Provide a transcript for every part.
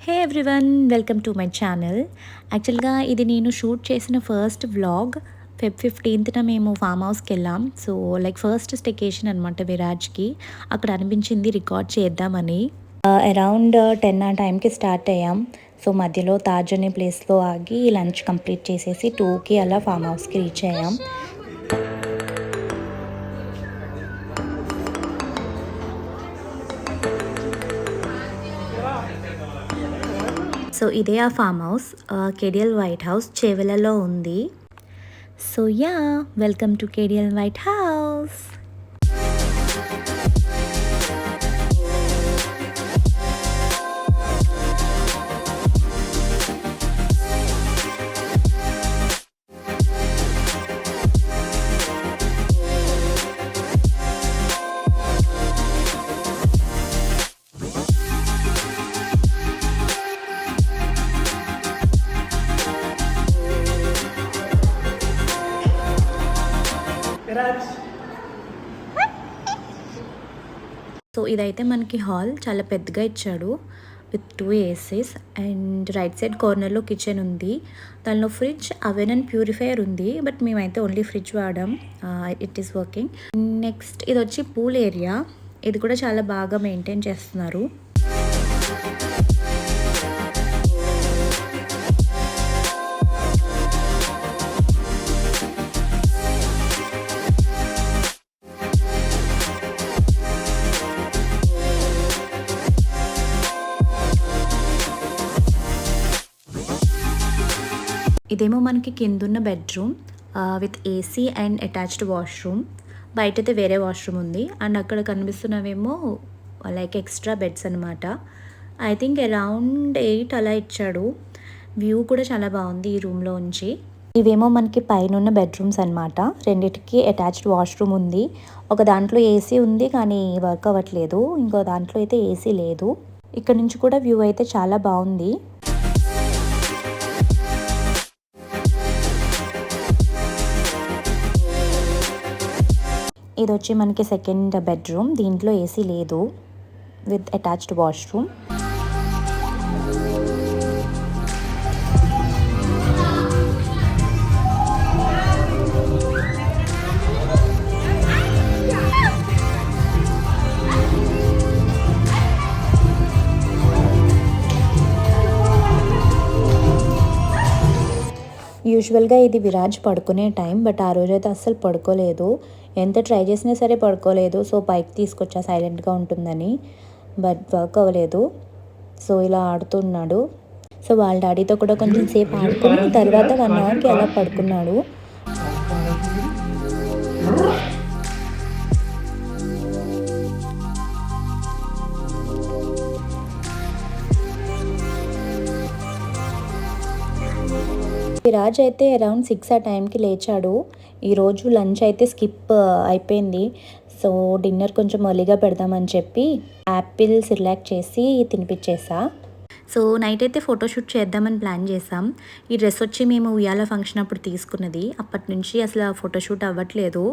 Hey everyone, welcome to my channel. యాక్చువల్గా ఇది నేను షూట్ చేసిన ఫస్ట్ వ్లాగ్. ఫెబ్ 15న మేము ఫామ్ హౌస్కి వెళ్ళాం. సో లైక్ ఫస్ట్ స్టేకేషన్ అనమాట విరాజ్కి. అక్కడ అనిపించింది రికార్డ్ చేద్దామని. అరౌండ్ 10 ఆ టైంకి స్టార్ట్ అయ్యాం. సో మధ్యలో తాజ్ అనే ప్లేస్లో ఆగి లంచ్ కంప్లీట్ చేసేసి 2కి అలా ఫామ్ హౌస్కి రీచ్ అయ్యాం. సో ఇదే ఆ farm house, KDL white house చేవెలలో ఉంది. So ya, welcome to KDL white house. So ఇదైతే మనకి హాల్ చాలా పెద్దగా ఇచ్చాడు with 2 ACs and right side కార్నర్లో కిచెన్ ఉంది. దానిలో ఫ్రిడ్జ్, అవెన్ అండ్ ప్యూరిఫైయర్ ఉంది. బట్ మేమైతే ఓన్లీ ఫ్రిడ్జ్ వాడాం. It is working. నెక్స్ట్ ఇది వచ్చి పూల్ ఏరియా. ఇది కూడా చాలా బాగా మెయింటైన్ చేస్తున్నారు. ఇదేమో మనకి కిందున్న bedroom with AC and attached washroom. బయటైతే వేరే వాష్రూమ్ ఉంది అండ్ అక్కడ కనిపిస్తున్నవేమో లైక్ ఎక్స్ట్రా బెడ్స్ అనమాట. ఐ థింక్ అరౌండ్ 8 అలా ఇచ్చాడు. వ్యూ కూడా చాలా బాగుంది ఈ రూమ్లో ఉంచి. ఇవేమో మనకి పైన బెడ్రూమ్స్ అనమాట. రెండిటికి అటాచ్డ్ వాష్రూమ్ ఉంది. ఒక దాంట్లో ఏసీ ఉంది కానీ వర్క్ అవ్వట్లేదు. ఇంకో దాంట్లో అయితే ఏసీ లేదు. ఇక్కడ నుంచి కూడా వ్యూ అయితే చాలా బాగుంది. ఇది వచ్చి మనకి సెకండ్ బెడ్రూమ్. దీంట్లో ఏసీ లేదు విత్ అటాచ్డ్ వాష్రూమ్. యూజువల్గా ఇది విరాజ్ పడుకునే టైం, బట్ ఆ రోజైతే అస్సలు పడుకోలేదు. ఎంత ట్రై చేసినా సరే పడుకోలేదు. సో పైకి తీసుకొచ్చా సైలెంట్గా ఉంటుందని, బట్ వర్క్ అవ్వలేదు. సో ఇలా ఆడుతున్నాడు. సో వాళ్ళ డాడీతో కూడా కొంచెం సేపు ఆడుకుని తర్వాత 1 అవర్కి అలా పడుకున్నాడు. విరాజ్ అయితే అరౌండ్ 6 ఆ టైంకి లేచాడు. ఈరోజు లంచ్ అయితే స్కిప్ అయిపోయింది. సో డిన్నర్ కొంచెం ఎర్లీగా పెడదామని చెప్పి యాపిల్ సిర్లాక్ చేసి తినిపించేసా. సో నైట్ అయితే ఫోటోషూట్ చేద్దామని ప్లాన్ చేసాం. ఈ డ్రెస్ వచ్చి మేము ఉయ్యాల ఫంక్షన్ అప్పుడు తీసుకున్నది. అప్పటి నుంచి అసలు ఫోటోషూట్ అవ్వట్లేదు.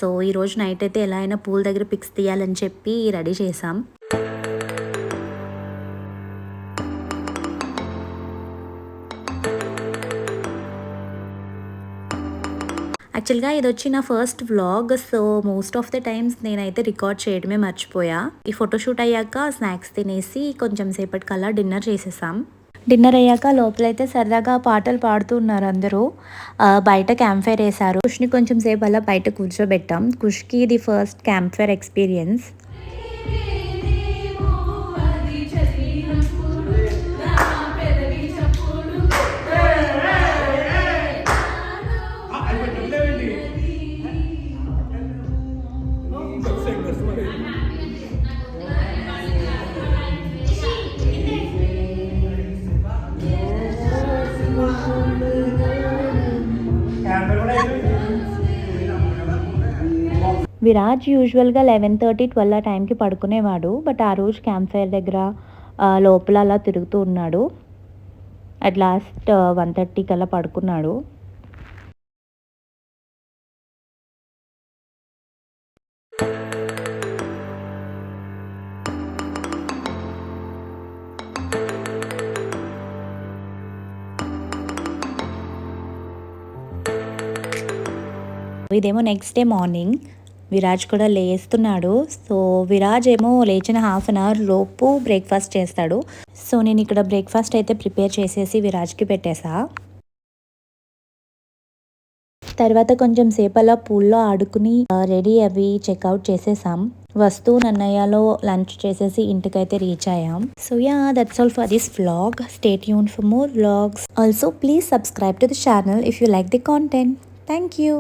సో ఈరోజు నైట్ అయితే ఎలా అయినా పూల్ దగ్గర పిక్స్ తీయాలని చెప్పి రెడీ చేసాం. యాక్చువల్గా ఇది వచ్చి నా first vlog. So most of the times నేనైతే రికార్డ్ చేయడమే మర్చిపోయా. ఈ ఫోటోషూట్ అయ్యాక స్నాక్స్ తినేసి కొంచెం సేపటికల్లా డిన్నర్ చేసేసాం. డిన్నర్ అయ్యాక లోపలైతే సరదాగా పాటలు పాడుతూ ఉన్నారు అందరూ. బయట క్యాంప్ ఫైర్ వేశారు. కుష్ని కొంచెం సేపు అలా బయట కూర్చోబెట్టాం. కుష్కి ఇది first camp fire experience. Viraj యూజువల్గా 11:30, 12 ఆ టైంకి పడుకునేవాడు. బట్ ఆ రోజు క్యాంప్ ఫైర్ దగ్గర లోపల అలా తిరుగుతూ ఉన్నాడు. అట్ లాస్ట్ 1:30కి అలా పడుకున్నాడు. ఇదేమో నెక్స్ట్ డే మార్నింగ్. విరాజ్ కూడా లేస్తున్నాడు. సో విరాజ్ ఏమో లేచిన హాఫ్ అన్ అవర్ లోపు బ్రేక్ఫాస్ట్ చేస్తాడు. సో నేను ఇక్కడ బ్రేక్ఫాస్ట్ అయితే ప్రిపేర్ చేసేసి విరాజ్కి పెట్టేసా. తర్వాత కొంచెం సేపు అలా పూల్లో ఆడుకుని రెడీ అవి చెక్అవుట్ చేసేసాం. వస్తూ నన్నయ్యలో లంచ్ చేసేసి ఇంటికైతే రీచ్ అయ్యాం. So yeah, that's all for this vlog. Stay tune for more vlogs. Also please subscribe to the channel if you like the content. Thank you.